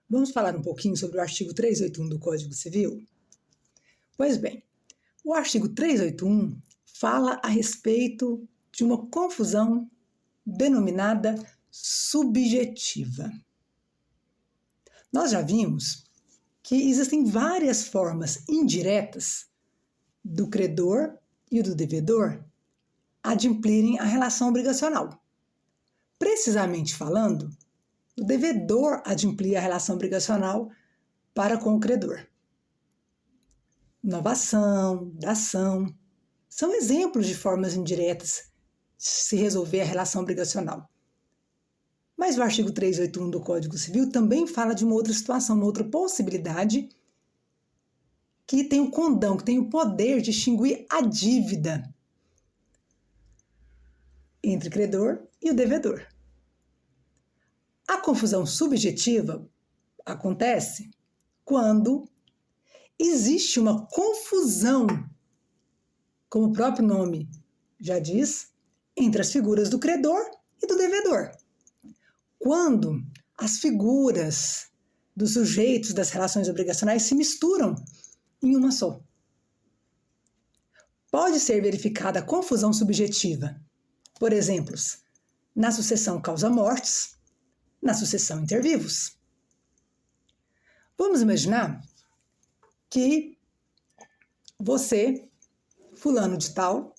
Vamos falar um pouquinho sobre o artigo 381 do Código Civil? Pois bem, o artigo 381 fala a respeito de uma confusão denominada subjetiva. Nós já vimos que existem várias formas indiretas do credor e do devedor adimplirem a relação obrigacional. Precisamente falando, o devedor adimplir a relação obrigacional para com o credor. Novação, dação, são exemplos de formas indiretas de se resolver a relação obrigacional. Mas o artigo 381 do Código Civil também fala de uma outra situação, uma outra possibilidade que tem o condão, que tem o poder de extinguir a dívida entre o credor e o devedor. A confusão subjetiva acontece quando existe uma confusão, como o próprio nome já diz, entre as figuras do credor e do devedor. Quando as figuras dos sujeitos das relações obrigacionais se misturam em uma só. Pode ser verificada a confusão subjetiva, por exemplo, na sucessão causa-mortes, na sucessão inter-vivos. Vamos imaginar que você, fulano de tal,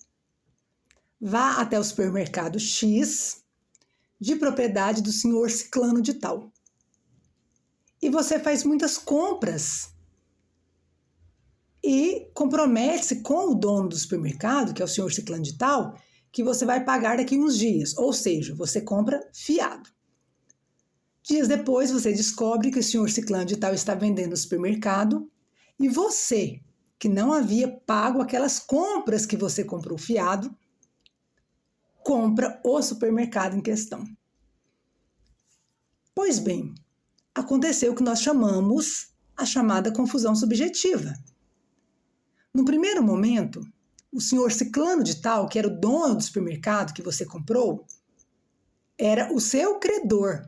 vá até o supermercado X, de propriedade do senhor ciclano de tal. E você faz muitas compras e compromete-se com o dono do supermercado, que é o senhor ciclano de tal, que você vai pagar daqui uns dias. Ou seja, você compra fiado. Dias depois, você descobre que o senhor ciclano de tal está vendendo no supermercado e você, que não havia pago aquelas compras que você comprou fiado, compra o supermercado em questão. Pois bem, aconteceu o que nós chamamos a chamada confusão subjetiva. No primeiro momento, o senhor ciclano de tal, que era o dono do supermercado que você comprou, era o seu credor.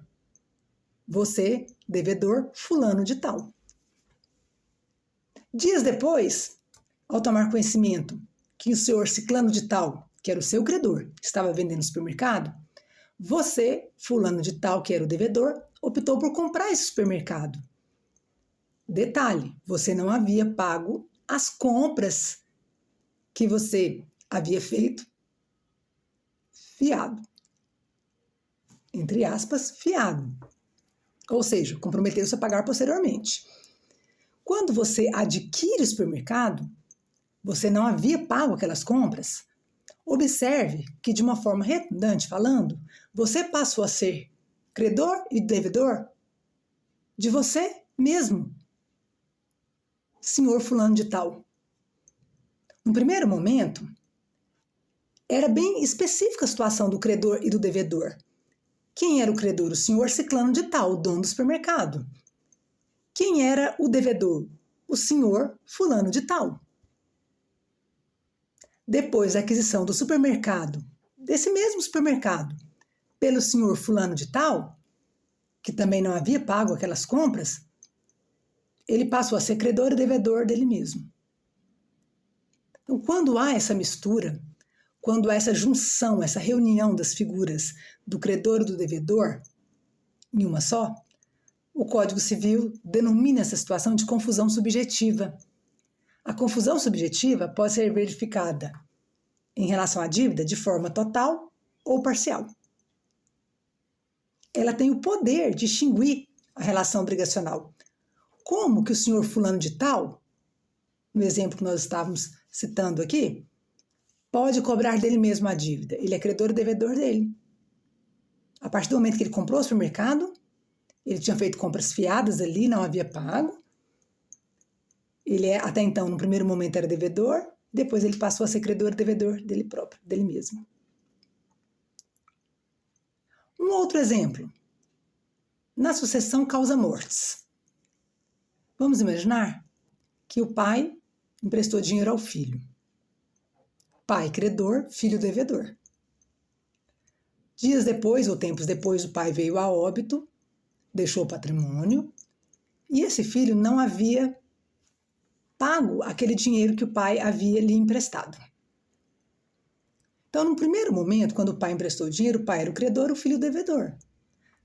Você, devedor, fulano de tal. Dias depois, ao tomar conhecimento que o senhor ciclano de tal, que era o seu credor, estava vendendo no supermercado, você, fulano de tal, que era o devedor, optou por comprar esse supermercado. Detalhe, você não havia pago as compras que você havia feito fiado. Entre aspas, fiado. Ou seja, comprometeu-se a pagar posteriormente. Quando você adquire o supermercado, você não havia pago aquelas compras. Observe que, de uma forma redundante falando, você passou a ser credor e devedor de você mesmo, senhor fulano de tal. No primeiro momento, era bem específica a situação do credor e do devedor. Quem era o credor? O senhor ciclano de tal, o dono do supermercado. Quem era o devedor? O senhor fulano de tal. Depois da aquisição do supermercado, desse mesmo supermercado, pelo senhor fulano de tal, que também não havia pago aquelas compras, ele passou a ser credor e devedor dele mesmo. Então, quando há essa mistura, quando há essa junção, essa reunião das figuras do credor e do devedor em uma só, o Código Civil denomina essa situação de confusão subjetiva. A confusão subjetiva pode ser verificada em relação à dívida de forma total ou parcial. Ela tem o poder de extinguir a relação obrigacional. Como que o senhor fulano de tal, no exemplo que nós estávamos citando aqui, pode cobrar dele mesmo a dívida? Ele é credor e devedor dele. A partir do momento que ele comprou o supermercado, ele tinha feito compras fiadas ali, não havia pago. Ele até então, no primeiro momento, era devedor, depois ele passou a ser credor e devedor dele próprio, dele mesmo. Um outro exemplo. Na sucessão causa-mortes. Vamos imaginar que o pai emprestou dinheiro ao filho. Pai credor, filho devedor. Dias depois, ou tempos depois, o pai veio a óbito, deixou o patrimônio, e esse filho não havia pago aquele dinheiro que o pai havia lhe emprestado. Então, no primeiro momento, quando o pai emprestou o dinheiro, o pai era o credor, o filho o devedor. No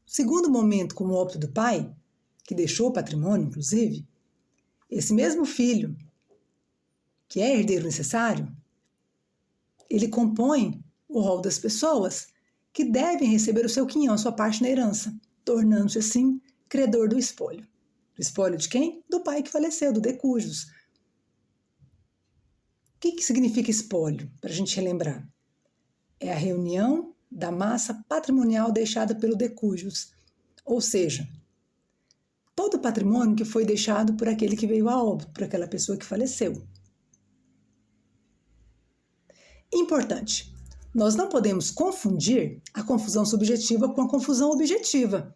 segundo momento, com o óbito do pai, que deixou o patrimônio, inclusive, esse mesmo filho, que é herdeiro necessário, ele compõe o rol das pessoas que devem receber o seu quinhão, a sua parte na herança, tornando-se assim credor do espólio. Do espólio de quem? Do pai que faleceu, do decujus. O que significa espólio, para a gente relembrar? É a reunião da massa patrimonial deixada pelo decujus, ou seja, todo o patrimônio que foi deixado por aquele que veio a óbito, por aquela pessoa que faleceu. Importante, nós não podemos confundir a confusão subjetiva com a confusão objetiva.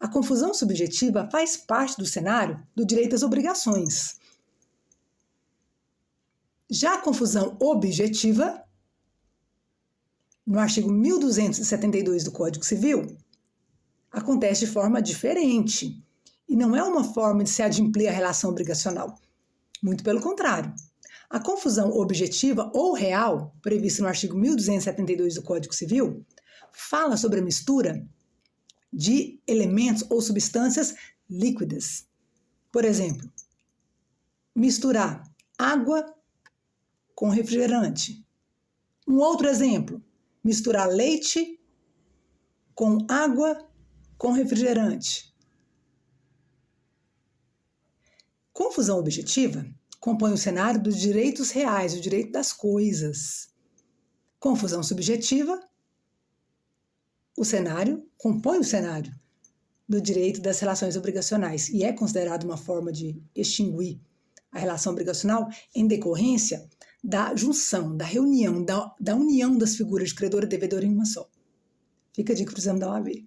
A confusão subjetiva faz parte do cenário do direito às obrigações. Já a confusão objetiva, no artigo 1272 do Código Civil, acontece de forma diferente e não é uma forma de se adimplir a relação obrigacional. Muito pelo contrário. A confusão objetiva ou real, prevista no artigo 1272 do Código Civil, fala sobre a mistura de elementos ou substâncias líquidas. Por exemplo, misturar água com refrigerante. Um outro exemplo, misturar leite com água com refrigerante. Confusão objetiva compõe o cenário dos direitos reais, o direito das coisas. Confusão subjetiva, compõe o cenário do direito das relações obrigacionais e é considerado uma forma de extinguir a relação obrigacional em decorrência da junção, da reunião, da união das figuras de credor e devedor em uma só. Fica a dica para o exame da OAB.